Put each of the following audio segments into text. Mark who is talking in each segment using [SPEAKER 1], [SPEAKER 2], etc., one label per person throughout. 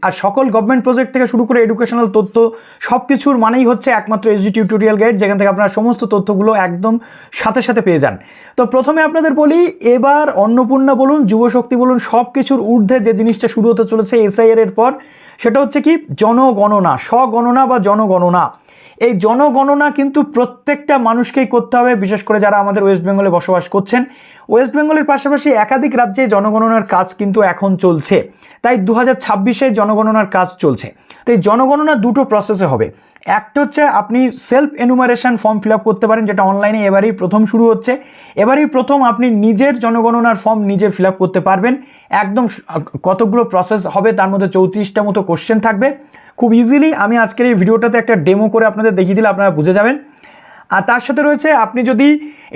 [SPEAKER 1] আর সকল government project থেকে শুরু করে এডুকেশনাল তথ্য সব কিছুর মানেই হচ্ছে একমাত্র এসডি টিউটোরিয়াল গাইড, যেখান থেকে আপনারা সমস্ত তথ্যগুলো একদম সাথে সাথে পেয়ে যান। তো প্রথমে আপনাদের বলি, এবার অন্নপূর্ণা বলুন, যুবশক্তি বলুন, সব কিছুর ঊর্ধ্বে যে জিনিসটা শুরু হতে চলেছে এসআইআর এর পর, সেটা হচ্ছে কি জনগণনা, স্বগণনা বা জনগণনা। এই জনগণনা কিন্তু প্রত্যেকটা মানুষকেই করতে হবে, বিশেষ করে যারা আমাদের ওয়েস্ট বেঙ্গলে বসবাস করছেন। ওয়েস্ট বেঙ্গলের পাশাপাশি একাধিক রাজ্যে জনগণনার কাজ কিন্তু এখন চলছে, তাই 2026-এ জনগণনার কাজ চলছে। তো এই জনগণনা দুটো প্রসেসে হবে। একটা হচ্ছে আপনি self enumeration form fill up করতে পারেন, যেটা অনলাইনে এবারেই প্রথম শুরু হচ্ছে। এবারেই প্রথম আপনি নিজের জনগণনার ফর্ম নিজে ফিল আপ করতে পারবেন। একদম কতগুলো প্রসেস হবে, তার মধ্যে 34টা মতো কোশ্চেন থাকবে। খুব ইজিলি আমি আজকের এই ভিডিওটাতে একটা ডেমো করে আপনাদের দেখিয়ে দিলে আপনারা বুঝে যাবেন। আর তার সাথে রয়েছে, আপনি যদি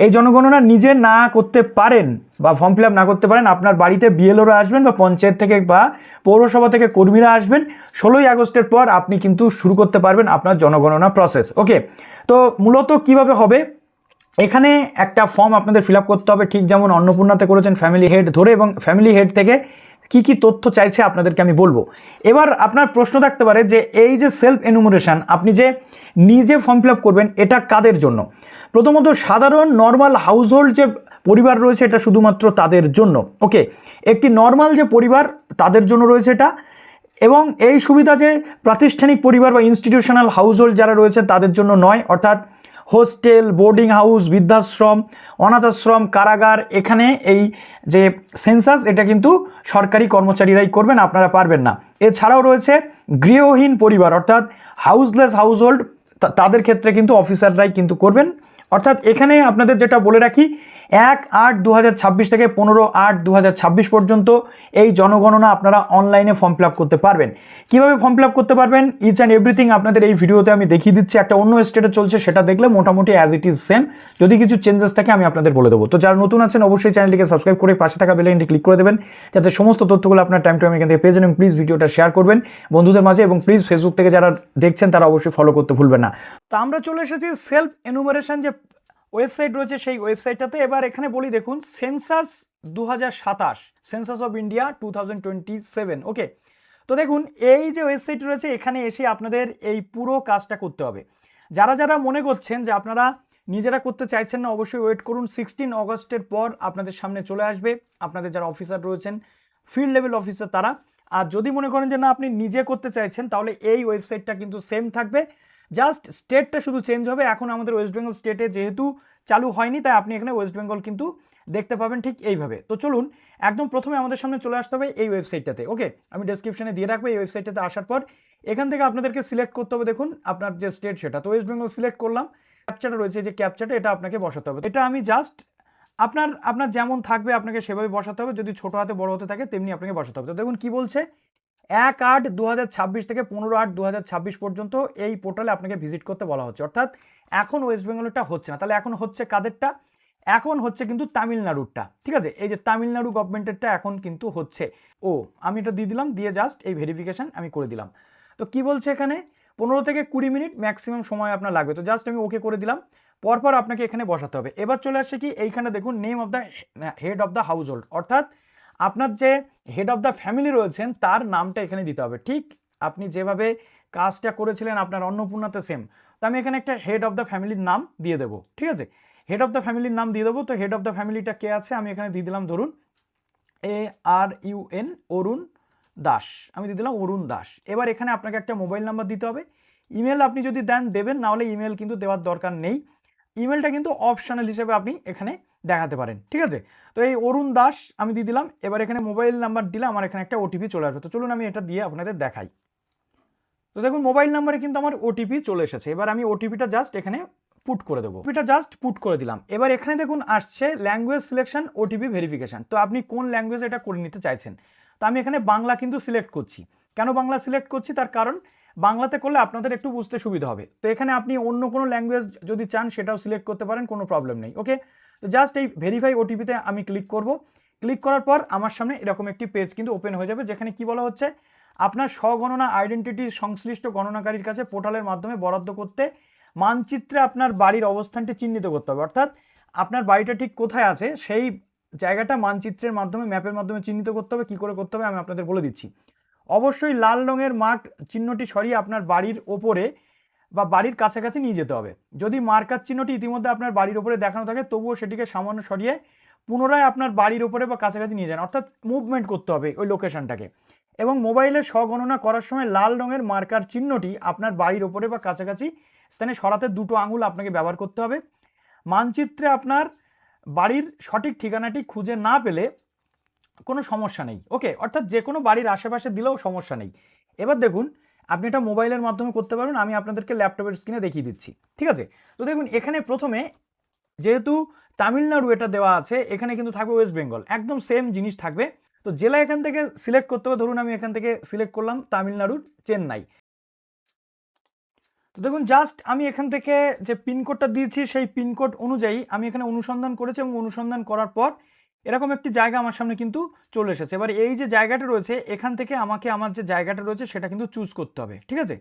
[SPEAKER 1] এই জনগণনা নিজে না করতে পারেন বা ফর্ম ফিল আপ না করতে পারেন, আপনার বাড়িতে বিএলওরা আসবেন বা পঞ্চায়েত থেকে বা পৌরসভা থেকে কর্মীরা আসবেন। 16ই আগস্টের পর আপনি কিন্তু শুরু করতে পারবেন আপনার জনগণনা প্রসেস। ওকে, তো মূলত কিভাবে হবে, এখানে একটা ফর্ম আপনাদের ফিল আপ করতে হবে, ঠিক যেমন অন্নপূর্ণাতে করেছেন, ফ্যামিলি হেড ধরে, এবং ফ্যামিলি হেড থেকে কি কি তথ্য চাইছে আপনাদেরকে আমি বলবো। এবার আপনার প্রশ্ন থাকতে পারে যে এই যে সেলফ এনুমারেশন আপনি যে নিজে ফর্ম ফিল আপ করবেন, এটা কাদের জন্য? প্রথমত সাধারণ নর্মাল হাউসহোল্ড যে পরিবার রয়েছে, এটা শুধুমাত্র তাদের জন্য। ওকে, একটি নর্মাল যে পরিবার তাদের জন্য রয়েছে এটা। এবং এই সুবিধা যে প্রাতিষ্ঠানিক পরিবার বা ইনস্টিটিউশনাল হাউসহোল্ড যারা রয়েছে তাদের জন্য নয়, অর্থাৎ হোস্টেল, বোর্ডিং হাউস, বৃদ্ধাশ্রম, অনাথ আশ্রম, কারাগার, এখানে এই যে সেন্সাস এটা কিন্তু সরকারি কর্মচারীরাই করবেন, আপনারা পারবেন না। এছাড়াও রয়েছে গৃহহীন পরিবার, অর্থাৎ হাউসলেস হাউসহোল্ড, তাদের ক্ষেত্রে কিন্তু অফিসাররাই কিন্তু করবেন। অর্থাৎ এখানে আপনাদের যেটা বলে রাখি, 1/8/2026 থেকে 15/8/2026 পর্যন্ত এই জনগণনা আপনারা অনলাইনে ফর্ম ফিল আপ করতে পারবেন। কীভাবে ফর্ম ফিল আপ করতে পারবেন, ইচ অ্যান্ড এভরিথিং আপনাদের এই ভিডিওতে আমি দেখিয়ে দিচ্ছি। একটা অন্য স্টেটে চলছে, সেটা দেখলে মোটামুটি অ্যাজ ইট ইজ সেম। যদি কিছু চেঞ্জেস থাকে আমি আপনাদের বলে দেবো। তো যারা নতুন আছেন অবশ্যই চ্যানেলটিকে সাবস্ক্রাইব করে পাশে থাকা বেল আইকনটি ক্লিক করে দেবেন, যাতে সমস্ত তথ্যগুলো আপনার টাইম টু টাইম এখান থেকে পেয়ে যান। এবং প্লিজ ভিডিওটা শেয়ার করবেন বন্ধুদের মাঝে, এবং প্লিজ ফেসবুক থেকে যারা দেখছেন তারা অবশ্যই ফলো করতে ভুলবেন না। তো আমরা চলে এসেছি সেলফ এনুমারেশন যে ওয়েবসাইট রয়েছে সেই ওয়েবসাইটটাতে। এবার এখানে বলি, দেখুন সেন্সাস 2027, সেন্সাস অফ ইন্ডিয়া 2027। ওকে, তো দেখুন এই যে ওয়েবসাইট রয়েছে, এখানে এসে আপনাদের এই পুরো কাজটা করতে হবে। যারা যারা মনে করছেন যে আপনারা নিজেরা করতে চাইছেন না, অবশ্যই ওয়েট করুন। 16 অগস্টের পর আপনাদের সামনে চলে আসবে আপনাদের যারা অফিসার রয়েছেন, ফিল্ড লেভেল অফিসার তারা। আর যদি মনে করেন যে না আপনি নিজে করতে চাইছেন, তাহলে এই ওয়েবসাইটটা কিন্তু সেম থাকবে, জাস্ট স্টেটটা শুধু চেঞ্জ হবে। এখন আমাদের ওয়েস্ট বেঙ্গল স্টেটে যেহেতু চালু হয়নি, তাই আপনি এখানে ওয়েস্ট বেঙ্গল কিন্তু দেখতে পাবেন ঠিক এইভাবে। তো চলুন, একদম প্রথমে আমাদের সামনে চলে আসতে হবে এই ওয়েবসাইটটাতে। ওকে, আমি ডেসক্রিপশনে দিয়ে রাখবো। এই ওয়েবসাইটটাতে আসার পর এখান থেকে আপনাদেরকে সিলেক্ট করতে হবে, দেখুন আপনার যে স্টেট সেটা। তো ওয়েস্ট বেঙ্গল সিলেক্ট করলাম। ক্যাপচাটা রয়েছে, যে ক্যাপচাটা এটা আপনাকে বসাতে হবে। এটা আমি জাস্ট আপনার যেমন থাকবে আপনাকে সেভাবে বসাতে হবে। যদি ছোটো হাতে বড় হতে থাকে তেমনি আপনাকে বসাতে হবে। তো দেখুন কি বলছে, 1/8/2026 থেকে 15/8/2026 পর্যন্ত এই পোর্টালে আপনাকে ভিজিট করতে বলা হচ্ছে। অর্থাৎ এখন ওয়েস্ট বেঙ্গলেরটা হচ্ছে না, তাহলে এখন হচ্ছে কাদেরটা? এখন হচ্ছে কিন্তু তামিলনাড়ুরটা। ঠিক আছে, এই যে তামিলনাড়ু গভর্নমেন্টেরটা এখন কিন্তু হচ্ছে। আমি এটা দিয়ে দিলাম, দিয়ে জাস্ট এই ভেরিফিকেশন আমি করে দিলাম। তো কি বলছে এখানে, 15 থেকে 20 মিনিট ম্যাক্সিমাম সময় আপনার লাগবে। তো জাস্ট আমি ওকে করে দিলাম। পরপর আপনাকে এখানে বসাতে হবে। এবার চলে আসছে কি, এইখানে দেখুন name of the head of the house hold, অর্থাৎ আপনার যে হেড অফ দ্য ফ্যামিলি রয়েছেন তার নামটা এখানে দিতে হবে। ঠিক আপনি যেভাবে কাজটা করেছিলেন আপনার অন্নপূর্ণাতে সেম। তো আমি এখানে একটা হেড অফ দ্য ফ্যামিলির নাম দিয়ে দেবো। ঠিক আছে, হেড অফ দ্য ফ্যামিলির নাম দিয়ে দেবো। তো হেড অফ দ্য ফ্যামিলিটা কে আছে আমি এখানে দিয়ে দিলাম, ধরুন ARUN, অরুণ দাস। আমি দিয়ে দিলাম অরুণ দাস। এবার এখানে আপনাকে একটা মোবাইল নাম্বার দিতে হবে। ইমেল আপনি যদি দেন দেবেন, না হলে ইমেল কিন্তু দেওয়ার দরকার নেই। ইমেলটা কিন্তু অপশনাল হিসেবে আপনি এখানে দেখাতে পারেন। ঠিক আছে, তো এই অরুণ দাস আমি দিয়ে দিলাম। এবার এখানে মোবাইল নাম্বার দিলে আমার এখানে একটা ওটিপি চলে আসবে। তো চলুন আমি এটা দিয়ে আপনাদের দেখাই। তো দেখুন মোবাইল নাম্বারে কিন্তু আমার ওটিপি চলে এসেছে। এবার আমি ওটিপিটা জাস্ট এখানে পুট করে দেবো। ওটিপিটা জাস্ট পুট করে দিলাম। এবার এখানে দেখুন আসছে ল্যাঙ্গুয়েজ সিলেকশন, ওটিপি ভেরিফিকেশন। তো আপনি কোন ল্যাঙ্গুয়েজ এটা করে নিতে চাইছেন। তো আমি এখানে বাংলা কিন্তু সিলেক্ট করছি। কেন বাংলা সিলেক্ট করছি, তার কারণ বাংলাতে করলে আপনাদের একটু বুঝতে সুবিধা হবে। তো এখানে আপনি অন্য কোনো ল্যাঙ্গুয়েজ যদি চান সেটাও সিলেক্ট করতে পারেন, কোনো প্রবলেম নেই। ওকে, তো জাস্ট এই ভেরিফাই ওটিপিতে আমি ক্লিক করব। ক্লিক করার পর আমার সামনে এরকম একটি পেজ কিন্তু ওপেন হয়ে যাবে, যেখানে কি বলা হচ্ছে, আপনার স্বগণনা আইডেন্টিটি সংশ্লিষ্ট গণনাকারীর কাছে পোর্টালের মাধ্যমে বরাদ্দ করতে মানচিত্রে আপনার বাড়ির অবস্থানটি চিহ্নিত করতে হবে। অর্থাৎ আপনার বাড়িটা ঠিক কোথায় আছে সেই জায়গাটা মানচিত্রের মাধ্যমে, ম্যাপের মাধ্যমে চিহ্নিত করতে হবে। কি করে করতে হবে আমি আপনাদের বলে দিচ্ছি। অবশ্যই লাল রঙের মার্ক চিহ্নটি সরিয়ে আপনার বাড়ির ওপরে বা বাড়ির কাছাকাছি নিয়ে যেতে হবে। যদি মার্কার চিহ্নটি ইতিমধ্যে আপনার বাড়ির ওপরে দেখানো থাকে তবুও সেটিকে সামান্য সরিয়ে পুনরায় আপনার বাড়ির ওপরে বা কাছাকাছি নিয়ে যান, অর্থাৎ মুভমেন্ট করতে হবে ওই লোকেশনটাকে। এবং মোবাইলে স্বগণনা করার সময় লাল রঙের মার্কার চিহ্নটি আপনার বাড়ির ওপরে বা কাছাকাছি স্থানে সরাতে দুটো আঙুল আপনাকে ব্যবহার করতে হবে। মানচিত্রে আপনার বাড়ির সঠিক ঠিকানাটি খুঁজে না পেলে কোনো সমস্যা নেই, ওকে, অর্থাৎ যে কোনো বাড়ির আশেপাশে দিলেও সমস্যা নেই। এবার দেখুন আপনি এটা মোবাইলের মাধ্যমে করতে পারবেন, আমি আপনাদেরকে ল্যাপটপের স্ক্রিনে দেখিয়ে দিচ্ছি, ঠিক আছে। তো দেখুন এখানে প্রথমে যেহেতু তামিলনাড়ু এটা দেওয়া আছে, এখানে কিন্তু থাকবে ওয়েস্ট বেঙ্গল, একদম সেম জিনিস থাকবে। তো জেলা এখান থেকে সিলেক্ট করতে হবে, ধরুন আমি এখান থেকে সিলেক্ট করলাম তামিলনাড়ুর চেন্নাই। তো দেখুন জাস্ট আমি এখান থেকে যে পিনকোডটা দিয়েছি সেই পিনকোড অনুযায়ী আমি এখানে অনুসন্ধান করেছি এবং অনুসন্ধান করার পর এরকম একটি জায়গা আমার সামনে কিন্তু চলে এসেছে। এবার এই যে জায়গাটা রয়েছে এখান থেকে আমাকে আমার যে জায়গাটা রয়েছে সেটা কিন্তু চুজ করতে হবে, ঠিক আছে।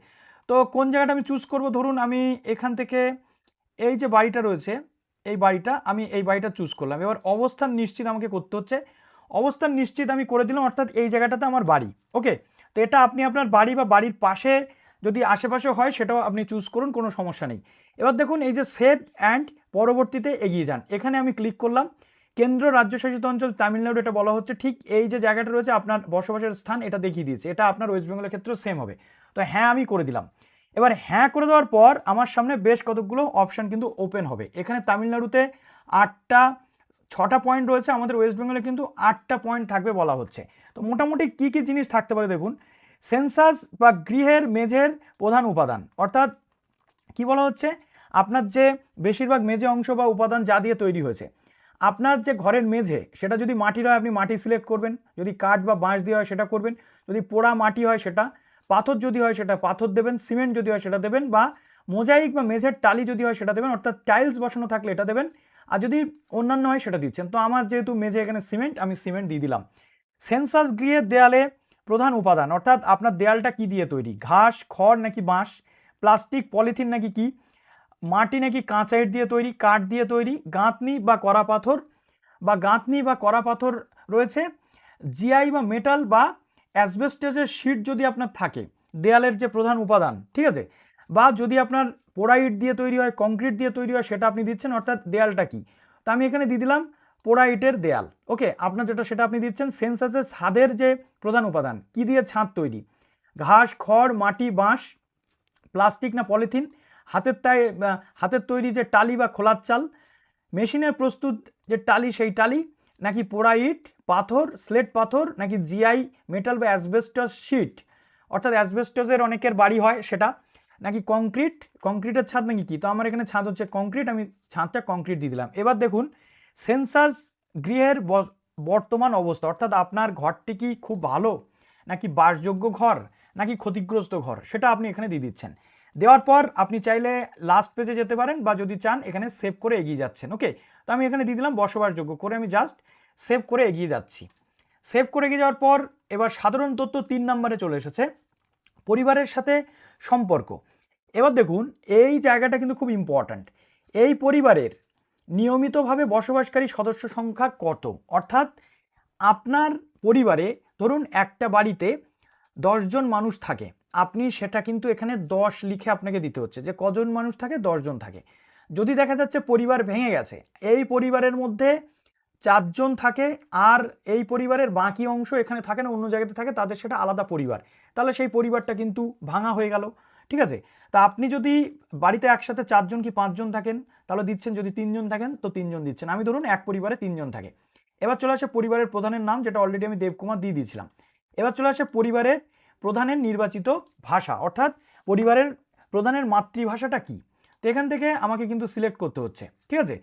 [SPEAKER 1] তো কোন জায়গাটা আমি চুজ করব, ধরুন আমি এখান থেকে এই যে বাড়িটা রয়েছে এই বাড়িটা, আমি এই বাড়িটা চুজ করলাম। এবার অবস্থান নিশ্চিত আমাকে করতে হচ্ছে, অবস্থান নিশ্চিত আমি করে দিলাম, অর্থাৎ এই জায়গাটাতে আমার বাড়ি, ওকে। তো এটা আপনি আপনার বাড়ি বা বাড়ির পাশে যদি আশেপাশে হয় সেটাও আপনি চুজ করুন, কোনো সমস্যা নেই। এবার দেখুন এই যে সেভ অ্যান্ড পরবর্তীতে এগিয়ে যান, এখানে আমি ক্লিক করলাম। কেন্দ্র রাজ্যশাসিত অঞ্চল তামিলনাড়ু এটা বলা হচ্ছে, ঠিক এই যে জায়গাটা রয়েছে আপনার বসবাসের স্থান এটা দেখিয়ে দিয়েছে, এটা আপনার ওয়েস্ট বেঙ্গলের ক্ষেত্রেও সেম হবে। তো হ্যাঁ আমি করে দিলাম। এবার হ্যাঁ করে দেওয়ার পর আমার সামনে বেশ কতগুলো অপশান কিন্তু ওপেন হবে। এখানে তামিলনাড়ুতে 6টা পয়েন্ট রয়েছে, আমাদের ওয়েস্ট বেঙ্গলে কিন্তু 8টা পয়েন্ট থাকবে বলা হচ্ছে। তো মোটামুটি কী কী জিনিস থাকতে পারে দেখুন, সেন্সাস বা গৃহের মেঝের প্রধান উপাদান, অর্থাৎ কি বলা হচ্ছে, আপনার যে বেশিরভাগ মেঝে অংশ বা উপাদান যা দিয়ে তৈরি হয়েছে, আপনার যে ঘরের মেঝে সেটা যদি মাটির হয় আপনি মাটি সিলেক্ট করবেন, যদি কাঠ বা বাঁশ দিয়ে হয় সেটা করবেন, যদি পোড়া মাটি হয় সেটা, পাথর যদি হয় সেটা পাথর দেবেন, সিমেন্ট যদি হয় সেটা দেবেন, বা মোজাইক বা মেঝের টালি যদি হয় সেটা দেবেন, অর্থাৎ টাইলস বসানো থাকলে এটা দেবেন, আর যদি অন্যান্য হয় সেটা দিচ্ছেন। তো আমার যেহেতু মেঝে এখানে সিমেন্ট, আমি সিমেন্ট দিয়ে দিলাম। সেন্সাস গৃহের দেয়ালে প্রধান উপাদান, অর্থাৎ আপনার দেয়ালটা কি দিয়ে তৈরি, ঘাস খড় নাকি বাঁশ, প্লাস্টিক পলিথিন নাকি কি, মাটি নাকি কাঁচা ইট দিয়ে তৈরি, কাঠ দিয়ে তৈরি, গাঁথনি বা কড়া পাথর রয়েছে, জিআই বা মেটাল বা অ্যাসবেস্টসের শীট যদি আপনার থাকে দেয়ালের যে প্রধান উপাদান, ঠিক আছে, বা যদি আপনার পোড়া ইট দিয়ে তৈরি হয় কংক্রিট দিয়ে তৈরি হয় সেটা আপনি দিচ্ছেন, অর্থাৎ দেয়ালটা কি। তো আমি এখানে দিয়ে দিলাম পোড়া ইটের দেয়াল, ওকে। আপনার যেটা সেটা আপনি দিচ্ছেন। সেন্সাসের ছাদের যে প্রধান উপাদান কি দিয়ে ছাদ তৈরি, ঘাস খড় মাটি বাঁশ, প্লাস্টিক না পলিথিন, হাতের তৈরি যে টালি বা খোলার চাল, মেশিনের প্রস্তুত যে টালি সেই টালি, নাকি পোড়া ইট পাথর স্লেট পাথর, নাকি জিআই মেটাল বা অ্যাসবেস্টস শিট, অর্থাৎ অ্যাসবেস্টসের অনেকের বাড়ি হয় সেটা, নাকি কংক্রিটের ছাদ নাকি কি। তো আমার এখানে ছাদ হচ্ছে কংক্রিট, আমি ছাদটা কংক্রিট দিয়ে দিলাম। এবার দেখুন সেন্সাস গৃহের বর্তমান অবস্থা, অর্থাৎ আপনার ঘরটি কি খুব ভালো নাকি বাসযোগ্য ঘর নাকি ক্ষতিগ্রস্ত ঘর, সেটা আপনি এখানে দিয়ে দিচ্ছেন। দেওয়ার পর আপনি চাইলে লাস্ট পেজে যেতে পারেন বা যদি চান এখানে সেভ করে এগিয়ে যাচ্ছেন, ওকে। তো আমি এখানে দিয়ে দিলাম বসবাসযোগ্য করে, আমি জাস্ট সেভ করে এগিয়ে যাচ্ছি। সেভ করে এগিয়ে যাওয়ার পর এবার সাধারণ তথ্য 3 নম্বরে চলে এসেছে, পরিবারের সাথে সম্পর্ক। এবার দেখুন এই জায়গাটা কিন্তু খুব ইম্পর্ট্যান্ট, এই পরিবারের নিয়মিতভাবে বসবাসকারী সদস্য সংখ্যা কত, অর্থাৎ আপনার পরিবারে ধরুন একটা বাড়িতে 10 জন মানুষ থাকে, আপনি সেটা কিন্তু এখানে 10 লিখে আপনাকে দিতে হচ্ছে যে কজন মানুষ থাকে, 10 জন থাকে। যদি দেখা যাচ্ছে পরিবার ভেঙে গেছে, এই পরিবারের মধ্যে 4 জন থাকে আর এই পরিবারের বাকি অংশ এখানে থাকে না, অন্য জায়গাতে থাকে, তাদের সেটা আলাদা পরিবার, তাহলে সেই পরিবারটা কিন্তু ভাঙা হয়ে গেল, ঠিক আছে। তা আপনি যদি বাড়িতে একসাথে 4 জন কি 5 জন থাকেন তাহলে দিচ্ছেন, যদি 3 জন থাকেন তো 3 জন দিচ্ছেন। আমি ধরুন এক পরিবারে 3 জন থাকে। এবার চলে আসে পরিবারের প্রধানের নাম, যেটা অলরেডি আমি দেবকুমার দিয়ে দিয়েছিলাম। এবার চলে আসে পরিবারের প্রধানের নির্বাচিত ভাষা, অর্থাৎ পরিবারের প্রধানের মাতৃভাষাটা কি। তো এখান থেকে আমাকে কিন্তু সিলেক্ট করতে হচ্ছে, ঠিক আছে,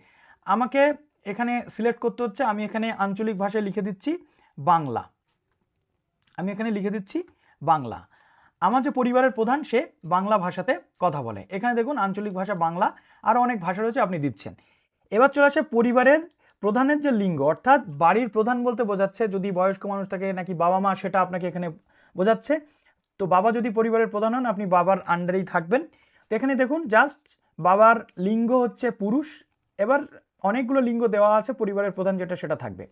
[SPEAKER 1] আমাকে এখানে সিলেক্ট করতে হচ্ছে। আমি এখানে আঞ্চলিক ভাষায় লিখে দিচ্ছি বাংলা, আমি এখানে লিখে দিচ্ছি বাংলা। আমার যে পরিবারের প্রধান সে বাংলা ভাষাতে কথা বলে, এখানে দেখুন আঞ্চলিক ভাষা বাংলা, আরও অনেক ভাষা রয়েছে আপনি দিচ্ছেন। এবার চলে আসে পরিবারের প্রধানের যে লিঙ্গ, অর্থাৎ বাড়ির প্রধান বলতে বোঝাচ্ছে যদি বয়স্ক মানুষ থাকে নাকি বাবা মা, সেটা আপনাকে এখানে বোঝাচ্ছে। তো বাবা যদি পরিবারের প্রধান হন আপনি বাবার আন্ডারেই থাকবেন। তো এখানে দেখুন জাস্ট বাবার লিঙ্গ হচ্ছে পুরুষ। এবার অনেকগুলো লিঙ্গ দেওয়া আছে, পরিবারের প্রধান যেটা সেটা থাকবে।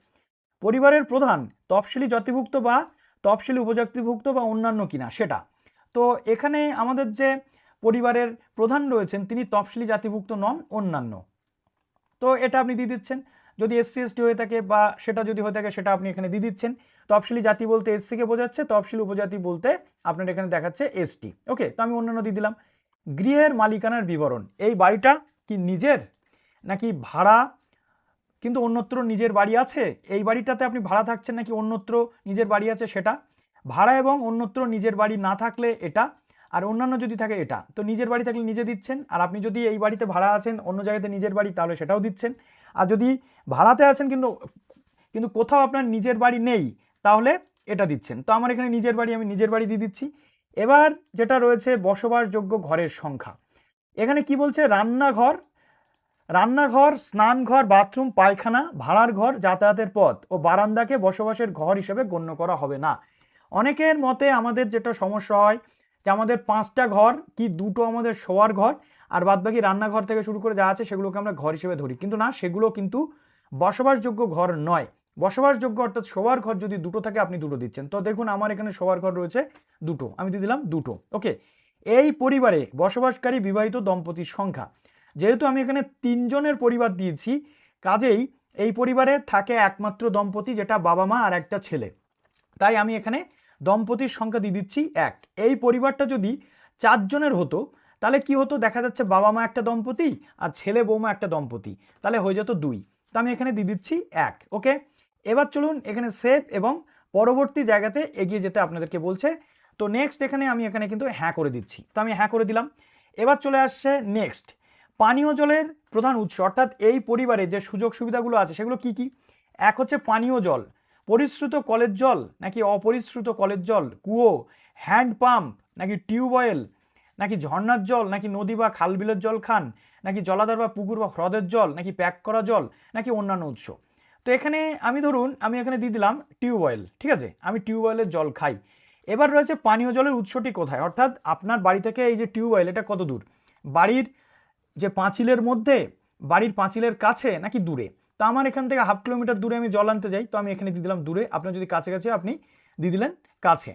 [SPEAKER 1] পরিবারের প্রধান তফসিলি জাতিভুক্ত বা তফসিলি উপজাতিভুক্ত বা অন্যান্য কিনা সেটা। তো এখানে আমাদের যে পরিবারের প্রধান রয়েছেন তিনি তফসিলি জাতিভুক্ত নন, অন্যান্য। তো এটা আপনি দিয়ে দিচ্ছেন। যদি এসসি এসটি হয়ে থাকে বা সেটা যদি হয়ে থাকে সেটা আপনি এখানে দিয়ে দিচ্ছেন। তফসিলি জাতি বলতে এসসিকে বোঝাচ্ছে, তফসিলি উপজাতি বলতে আপনার এখানে দেখাচ্ছে এসটি। ওকে, তো আমি অন্যান্য দিয়ে দিলাম। গৃহের মালিকানার বিবরণ, এই বাড়িটা কি নিজের নাকি ভাড়া, কিন্তু অন্যত্র নিজের বাড়ি আছে, এই বাড়িটাতে আপনি ভাড়া থাকছেন নাকি অন্যত্র নিজের বাড়ি আছে সেটা, ভাড়া এবং অন্যত্র নিজের বাড়ি না থাকলে এটা, আর অন্যান্য যদি থাকে এটা। তো নিজের বাড়ি থাকলে নিজে দিচ্ছেন, আর আপনি যদি এই বাড়িতে ভাড়া আছেন অন্য জায়গাতে নিজের বাড়ি তাহলে সেটাও দিচ্ছেন। আর যদি ভাড়াতে আছেন কিন্তু কিন্তু কোথাও আপনার নিজের বাড়ি নেই তাহলে এটা দিচ্ছেন। তো আমার এখানে নিজের বাড়ি, আমি নিজের বাড়ি দিয়ে দিচ্ছি। এবার যেটা রয়েছে বসবাসযোগ্য ঘরের সংখ্যা, এখানে কি বলছে, রান্নাঘর, স্নানঘর, বাথরুম, পায়খানা, ভাড়ার ঘর, যাতায়াতের পথ ও বারান্দাকে বসবাসের ঘর হিসেবে গণ্য করা হবে না। অনেকের মতে আমাদের যেটা সমস্যা হয় যে আমাদের 5টা ঘর কি 2টো আমাদের শোয়ার ঘর, আর বাদবাকি রান্নাঘর থেকে শুরু করে যা আছে সেগুলোকে আমরা ঘর হিসেবে ধরি, কিন্তু না, সেগুলো কিন্তু বসবাসযোগ্য ঘর নয়। বসবাসযোগ্য অর্থাৎ শোয়ার ঘর যদি 2টো থাকে আপনি 2টো দিচ্ছেন। তো দেখুন আমার এখানে শোয়ার ঘর রয়েছে 2টো, আমি দিয়ে দিলাম 2টো। ওকে, এই পরিবারে বসবাসকারী বিবাহিত দম্পতির সংখ্যা, যেহেতু আমি এখানে 3 জনের পরিবার দিয়েছি, কাজেই এই পরিবারে থাকে একমাত্র দম্পতি, যেটা বাবা মা আর একটা ছেলে, তাই আমি এখানে দম্পতির সংখ্যা দিয়ে দিচ্ছি 1। এই পরিবারটা যদি 4 জনের হতো তাহলে কি হতো, দেখা যাচ্ছে বাবা মা একটা দম্পতি আর ছেলে বৌমা একটা দম্পতি, তাহলে হয়ে যেত 2। তো আমি এখানে দিয়ে দিচ্ছি 1। ওকে, এবার চলুন এখানে সেভ এবং পরবর্তী জায়গাতে এগিয়ে যেতে আপনাদেরকে বলছে। তো নেক্সট এখানে আমি এখানে কিন্তু হ্যাঁ করে দিচ্ছি, তো আমি হ্যাঁ করে দিলাম। এবার চলে আসছে নেক্সট, পানীয় জলের প্রধান উৎস, অর্থাৎ এই পরিবারে যে সুযোগ সুবিধাগুলো আছে সেগুলো কি কি। এক হচ্ছে পানীয় জল, পরিশ্রুত কলের জল নাকি অপরিশ্রুত কলের জল, কুয়ো, হ্যান্ড পাম্প নাকি টিউবওয়েল, নাকি ঝর্ণার জল, নাকি নদী বা খাল বিলের জল খান, নাকি জলাধার বা পুকুর বা হ্রদের জল, নাকি প্যাক করা জল, নাকি অন্যান্য উৎস। তো এখানে আমি ধরুন আমি এখানে দিয়ে দিলাম টিউবওয়েল, ঠিক আছে, আমি টিউবওয়েলের জল খাই। এবার রয়েছে পানীয় জলের উৎসটি কোথায়, অর্থাৎ আপনার বাড়ি থেকে এই যে টিউবওয়েল এটা কত দূর, বাড়ির যে পাঁচিলের মধ্যে, বাড়ির পাঁচিলের কাছে নাকি দূরে। তো আমার এখান থেকে 1/2 কিলোমিটার দূরে আমি জল আনতে যাই, তো আমি এখানে দিয়ে দিলাম দূরে। আপনার যদি কাছাকাছি আপনি দিয়ে দিলেন কাছে।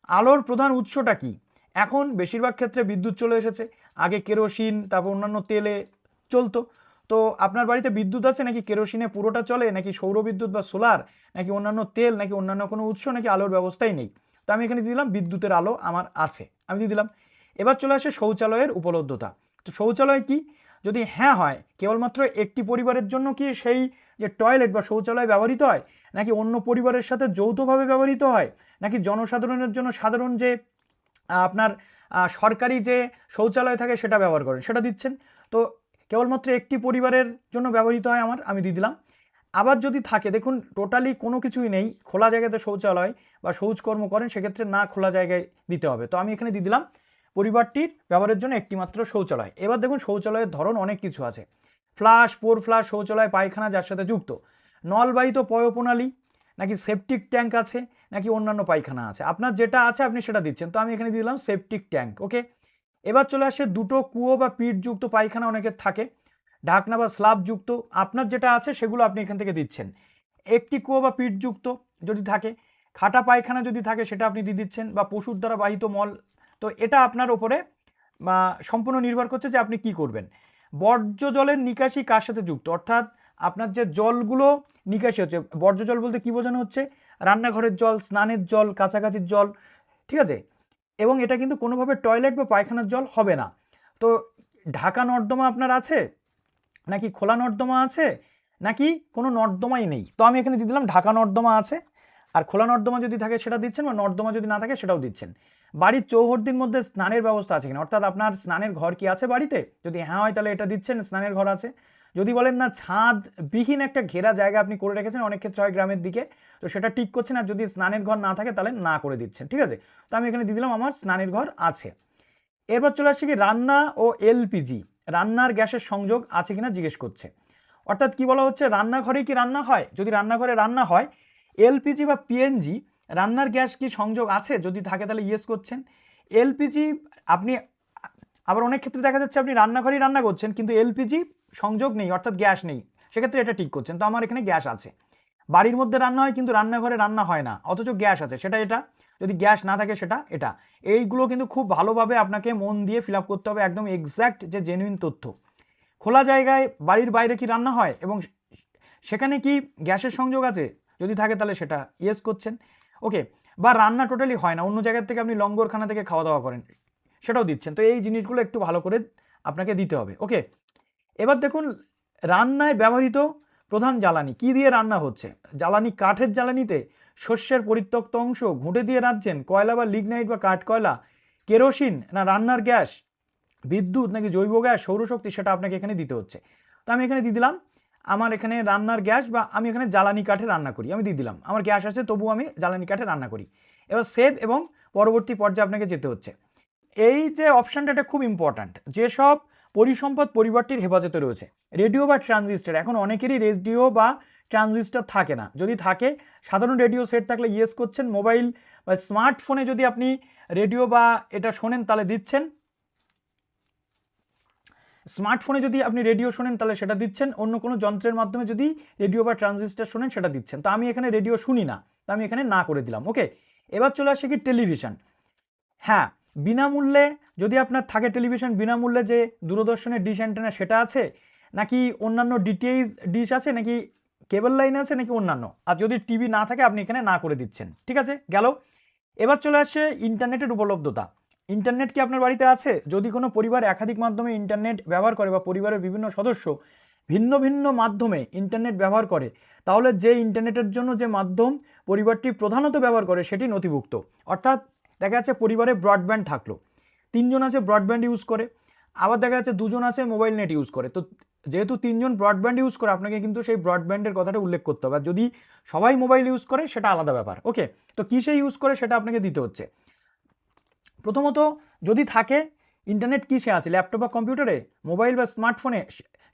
[SPEAKER 1] আলোর প্রধান উৎসটা কি, এখন বেশিরভাগ ক্ষেত্রে বিদ্যুৎ চলে এসেছে, আগে কেরোসিন তারপর অন্যান্য তেলে চলতো। তো আপনার বাড়িতে বিদ্যুৎ আছে নাকি কেরোসিনে পুরোটা চলে, নাকি সৌর বিদ্যুৎ বা সোলার, নাকি অন্যান্য তেল, নাকি অন্যান্য কোনো উৎস, নাকি আলোর ব্যবস্থাই নেই। তো আমি এখানে দিয়ে দিলাম বিদ্যুতের আলো আমার আছে, আমি দিয়ে দিলাম। এবার চলে আসে শৌচালয়ের উপলব্ধতা। তো শৌচালয় কি, যদি হ্যাঁ হয় কেবলমাত্র একটি পরিবারের জন্য কি সেই যে টয়লেট বা শৌচালয় ব্যবহৃত হয়, নাকি অন্য পরিবারের সাথে যৌথভাবে ব্যবহৃত হয়, নাকি জনসাধারণের জন্য সাধারণ যে আপনার সরকারি যে শৌচালয় থাকে সেটা ব্যবহার করেন, সেটা দিচ্ছেন। তো কেবলমাত্র একটি পরিবারের জন্য ব্যবহৃত হয় আমার, আমি দিয়ে দিলাম। আবার যদি থাকে, দেখুন টোটালি কোনো কিছুই নেই, খোলা জায়গাতে শৌচালয় বা শৌচকর্ম করেন, সেক্ষেত্রে না খোলা জায়গায় দিতে হবে। তো আমি এখানে দিয়ে দিলাম পরিবারটির ব্যবহারের জন্য একটিমাত্র শৌচালয়। এবার দেখুন শৌচালয়ের ধরন অনেক কিছু আছে, ফ্লাশ, পোর ফ্লাশ, শৌচালয়, পায়খানা যার সাথে যুক্ত, নলবাহিত পয়ঃপ্রণালী, নাকি সেপটিক ট্যাঙ্ক আছে, নাকি অন্যান্য পায়খানা আছে। আপনার যেটা আছে আপনি সেটা দিচ্ছেন, তো আমি এখানে দিলাম সেপটিক ট্যাঙ্ক। ওকে, এবার চলে আসছে 2টো কুয়ো বা পিঠযুক্ত পায়খানা অনেকের থাকে, ঢাকনা বা স্ল্যাবযুক্ত, আপনার যেটা আছে সেগুলো আপনি এখান থেকে দিচ্ছেন। একটি কুয়ো বা পিঠযুক্ত যদি থাকে, খাটা পায়খানা যদি থাকে সেটা আপনি দিয়ে দিচ্ছেন, বা পশুর দ্বারা বাহিত মল। তো এটা আপনার ওপরে সম্পূর্ণ নির্ভর করছে যে আপনি কি করবেন। বর্জ্য জলের নিকাশি কার সাথে যুক্ত, অর্থাৎ আপনার যে জলগুলো নিকাশি হচ্ছে, বর্জ্য জল বলতে কি বোঝানো হচ্ছে, রান্নাঘরের জল, স্নানের জল, কাছাকাছির জল, ঠিক আছে, এবং এটা কিন্তু কোনোভাবে টয়লেট বা পায়খানার জল হবে না। তো ঢাকা নর্দমা আপনার আছে, নাকি খোলা নর্দমা আছে, নাকি কোনো নর্দমাই নেই। তো আমি এখানে দিয়ে দিলাম ঢাকা নর্দমা আছে, আর খোলা নর্দমা যদি থাকে সেটা দিচ্ছেন, বা নর্দমা যদি না থাকে সেটাও দিচ্ছেন। বাড়ির চৌহদ্দির মধ্যে স্নানের ব্যবস্থা আছে কিনা, অর্থাৎ আপনার স্নানের ঘর কি আছে বাড়িতে, যদি হ্যাঁ হয় তাহলে এটা দিচ্ছেন স্নানের ঘর আছে। যদি বলেন না ছাদ বিহীন একটা ঘেরা জায়গা আপনি করে রেখেছেন, অনেক ক্ষেত্রে হয় গ্রামের দিকে, তো সেটা ঠিক করছেন, আর যদি স্নানের ঘর না থাকে তাহলে না করে দিচ্ছেন, ঠিক আছে। তো আমি এখানে দিয়ে দিলাম আমার স্নানের ঘর আছে। এরপর চলে আসছে কি রান্না ও এলপিজি, রান্নার গ্যাসের সংযোগ আছে কিনা জিজ্ঞেস করছে। অর্থাৎ কি বলা হচ্ছে, রান্নাঘরে কি রান্না হয়, যদি রান্নাঘরে রান্না হয়, এলপিজি বা পিএনজি রান্নার গ্যাস কি সংযোগ আছে, যদি থাকে তাহলে ইয়েস করছেন। এলপিজি আপনি আবার অনেক ক্ষেত্রে দেখা যাচ্ছে আপনি রান্নাঘরেই রান্না করছেন কিন্তু এলপিজি সংযোগ নেই, অর্থাৎ গ্যাস নেই, সেক্ষেত্রে এটা ঠিক করছেন। তো আমার এখানে গ্যাস আছে। বাড়ির মধ্যে রান্না হয় কিন্তু রান্নাঘরে রান্না হয় না, অথচ গ্যাস আছে, সেটা এটা। যদি গ্যাস না থাকে সেটা এটা। এইগুলো কিন্তু খুব ভালোভাবে আপনাকে মন দিয়ে ফিল আপ করতে হবে, একদম এক্স্যাক্ট যে জেনুইন তথ্য। খোলা জায়গায় বাড়ির বাইরে কি রান্না হয় এবং সেখানে কি গ্যাসের সংযোগ আছে, যদি থাকে তাহলে সেটা ইয়েস করছেন। ওকে, বা রান্না টোটালি হয় না, অন্য জায়গার থেকে আপনি লঙ্গরখানা থেকে খাওয়া দাওয়া করেন, সেটাও দিচ্ছেন। তো এই জিনিসগুলো একটু ভালো করে আপনাকে দিতে হবে। ওকে, এবার দেখুন রান্নায় ব্যবহৃত প্রধান জ্বালানি, কি দিয়ে রান্না হচ্ছে। জ্বালানি কাঠের জ্বালানিতে শস্যের পরিত্যক্ত অংশ ঘুঁটে দিয়ে রাঁধছেন, কয়লা বা লিগনাইট বা কাঠ কয়লা, কেরোসিন না রান্নার গ্যাস, বিদ্যুৎ নাকি জৈব গ্যাস, সৌরশক্তি, সেটা আপনাকে এখানে দিতে হচ্ছে। তো আমি এখানে দিয়ে দিলাম আমার এখানে রান্নার গ্যাস, বা আমি এখানে জ্বালানি কাঠে রান্না করি, আমি দিয়ে দিলাম আমার গ্যাস আছে তবু আমি জ্বালানি কাঠে রান্না করি। এবার সেভ এবং পরবর্তী পর্যায়ে আপনাকে যেতে হচ্ছে। এই যে অপশানটা, এটা খুব ইম্পর্ট্যান্ট। যেসব পরিসম্পদ পরিবারটির হেফাজতে রয়েছে, রেডিও বা ট্রানজিস্টার, এখন অনেকেরই রেডিও বা ট্রানজিস্টার থাকে না, যদি থাকে সাধারণ রেডিও সেট থাকলে ইয়েস করছেন, মোবাইল বা স্মার্টফোনে যদি আপনি রেডিও বা এটা শোনেন তাহলে দিচ্ছেন, স্মার্টফোনে যদি আপনি রেডিও শোনেন তাহলে সেটা দিচ্ছেন, অন্য কোনো যন্ত্রের মাধ্যমে যদি রেডিও বা ট্রানজিস্টার শোনেন সেটা দিচ্ছেন। তো আমি এখানে রেডিও শুনি না, তো আমি এখানে না করে দিলাম। ওকে, এবার চলে আসে কি টেলিভিশন। হ্যাঁ, বিনামূল্যে যদি আপনার থাকে টেলিভিশন, বিনামূল্যে যে দূরদর্শনের ডিশ অ্যান্টেনা সেটা আছে, নাকি অন্যান্য ডিটিএইচ ডিশ আছে, নাকি কেবল লাইন আছে, নাকি অন্যান্য। আর যদি টিভি না থাকে আপনি এখানে না করে দিচ্ছেন। ঠিক আছে, গেল। এবার চলে আসে ইন্টারনেটের উপলব্ধতা। ইন্টারনেট কি আপনার বাড়িতে আছে? যদি কোনো পরিবার একাধিক মাধ্যমে ইন্টারনেট ব্যবহার করে বা পরিবারের বিভিন্ন সদস্য ভিন্ন ভিন্ন মাধ্যমে ইন্টারনেট ব্যবহার করে, তাহলে যে ইন্টারনেটের জন্য যে মাধ্যম পরিবারটি প্রধানত ব্যবহার করে সেটি নথিভুক্ত। অর্থাৎ দেখা যাচ্ছে পরিবারে ব্রডব্যান্ড থাকলো, 3 জন আছে ব্রডব্যান্ড ইউজ করে, আবার দেখা যাচ্ছে 2 জন আছে মোবাইল নেট ইউজ করে। তো যেহেতু 3 জন ব্রডব্যান্ড ইউজ করে, আপনাকে কিন্তু সেই ব্রডব্যান্ডের কথাটা উল্লেখ করতে হবে। আর যদি সবাই মোবাইল ইউজ করে সেটা আলাদা ব্যাপার। ওকে, তো কিসে ইউজ করে সেটা আপনাকে দিতে হচ্ছে। প্রথমত যদি থাকে ইন্টারনেট কিসে আছে, ল্যাপটপ বা কম্পিউটারে, মোবাইল বা স্মার্টফোনে,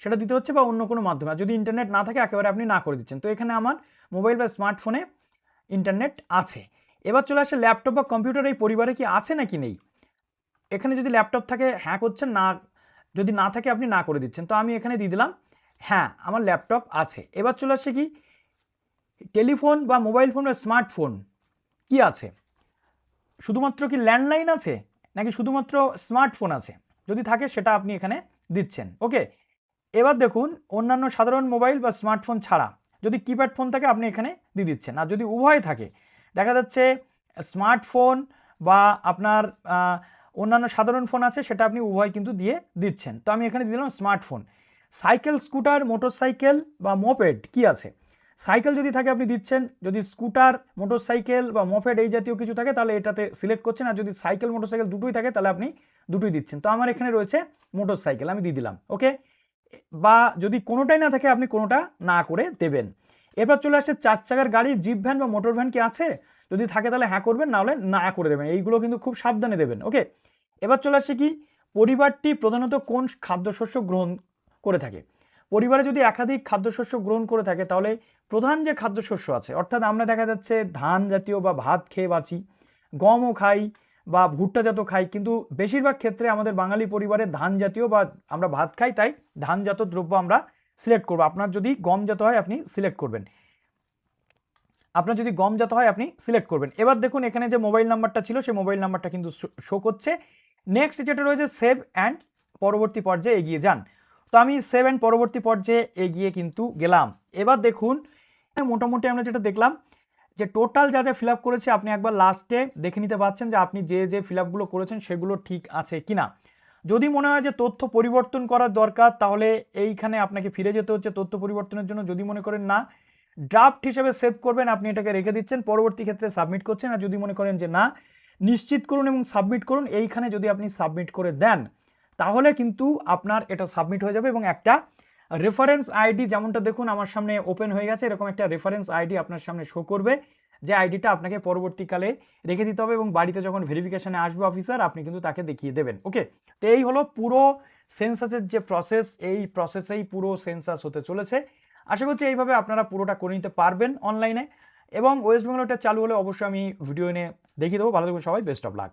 [SPEAKER 1] সেটা দিতে হচ্ছে, বা অন্য কোনো মাধ্যমে। আর যদি ইন্টারনেট না থাকে একেবারে আপনি না করে দিচ্ছেন। তো এখানে আমার মোবাইল বা স্মার্টফোনে ইন্টারনেট আছে। এবার চলে আসে ল্যাপটপ বা কম্পিউটার এই পরিবারে কি আছে নাকি নেই। এখানে যদি ল্যাপটপ থাকে হ্যাঁ করছেন, না যদি না থাকে আপনি না করে দিচ্ছেন। তো আমি এখানে দিয়ে দিলাম হ্যাঁ আমার ল্যাপটপ আছে। এবার চলে আসছে কি টেলিফোন বা মোবাইল ফোন বা স্মার্টফোন কি আছে, শুধুমাত্র কি ল্যান্ডলাইন আছে নাকি শুধুমাত্র স্মার্টফোন আছে, যদি থাকে সেটা আপনি এখানে দিচ্ছেন। ওকে, এবার দেখুন অন্যান্য সাধারণ মোবাইল বা স্মার্টফোন ছাড়া যদি কিপ্যাড ফোন থাকে আপনি এখানে দিয়ে দিচ্ছেন। আর যদি উভয় থাকে, দেখা যাচ্ছে স্মার্টফোন বা আপনার অন্যান্য সাধারণ ফোন আছে, সেটা আপনি উভয় কিন্তু দিয়ে দিচ্ছেন। তো আমি এখানে দিলাম স্মার্টফোন। সাইকেল, স্কুটার, মোটরসাইকেল বা মোপেড কি আছে, সাইকেল যদি থাকে আপনি দিচ্ছেন, যদি স্কুটার, মোটরসাইকেল বা মোপেড এই জাতীয় কিছু থাকে তাহলে এটাতে সিলেক্ট করছেন, আর যদি সাইকেল মোটরসাইকেল দুটোই থাকে তাহলে আপনি দুটোই দিচ্ছেন। তো আমার এখানে রয়েছে মোটরসাইকেল, আমি দিয়ে দিলাম। ওকে, বা যদি কোনোটাই না থাকে আপনি কোনোটা না করে দেবেন। এবার চলে আসছে 4 চাকার গাড়ি, জিপ ভ্যান বা মোটর ভ্যান কি আছে, যদি থাকে তাহলে হ্যাঁ করবেন, না হলে না করে দেবেন। এইগুলো কিন্তু খুব সাবধানে দেবেন। ওকে, এবার চলে আসছে কি পরিবারটি প্রধানত কোন খাদ্যশস্য গ্রহণ করে থাকে। পরিবারে যদি একাধিক খাদ্যশস্য গ্রহণ করে থাকে তাহলে প্রধান যে খাদ্যশস্য আছে, অর্থাৎ আমরা দেখা যাচ্ছে ধান জাতীয় বা ভাত খেয়ে বাঁচি, গমও খাই বা ভুট্টাজাত খাই, কিন্তু বেশিরভাগ ক্ষেত্রে আমাদের বাঙালি পরিবারে ধান জাতীয় বা আমরা ভাত খাই, তাই ধানজাত দ্রব্য আমরা সিলেক্ট করবো। আপনার যদি গমজাত হয় আপনি সিলেক্ট করবেন, আপনার যদি গমজাত হয় আপনি সিলেক্ট করবেন। এবার দেখুন এখানে যে মোবাইল নাম্বারটা ছিল সেই মোবাইল নাম্বারটা কিন্তু শো করছে। নেক্সট যেটা রয়েছে সেভ অ্যান্ড পরবর্তী পর্যায়ে এগিয়ে যান। তো আমি সেভ অ্যান্ড পরবর্তী পর্যায়ে এগিয়ে কিন্তু গেলাম। এবার দেখুন মোটামুটি আমরা যেটা দেখলাম যে টোটাল যা যা ফিল আপ করেছে আপনি একবার লাস্টে দেখে নিতে পারছেন যে আপনি যে যে ফিল আপগুলো করেছেন সেগুলো ঠিক আছে কিনা। যদি মনে হয় যে তথ্য পরিবর্তন করার দরকার তাহলে এইখানে আপনাকে ফিরে যেতে হচ্ছে তথ্য পরিবর্তনের জন্য। যদি মনে করেন না ড্রাফট হিসেবে সেভ করবেন, আপনি এটাকে রেখে দিচ্ছেন, পরবর্তী ক্ষেত্রে সাবমিট করছেন। আর যদি মনে করেন যে না নিশ্চিত করুন এবং সাবমিট করুন, এইখানে যদি আপনি সাবমিট করে দেন তাহলে কিন্তু আপনার এটা সাবমিট হয়ে যাবে এবং একটা রেফারেন্স আইডি, যেমনটা দেখুন আমার সামনে ওপেন হয়ে গেছে, এরকম একটা রেফারেন্স আইডি আপনার সামনে শো করবে, যে আইডিটা আপনাকে পরবর্তীকালে রেখে দিতে হবে এবং বাড়িতে যখন ভেরিফিকেশনে আসবে অফিসার আপনি কিন্তু তাকে দেখিয়ে দেবেন। ওকে, তো এই হলো পুরো সেন্সাসের যে প্রসেস, এই প্রসেসেই পুরো সেন্সাস হতে চলেছে। আশা করছি এইভাবে আপনারা পুরোটা করে নিতে পারবেন অনলাইনে, এবং ওয়েস্ট বেঙ্গলটা চালু হলে অবশ্যই আমি ভিডিও এনে দেখিয়ে দেবো। ভালো থাকবেন সবাই, বেস্ট অফ লাক।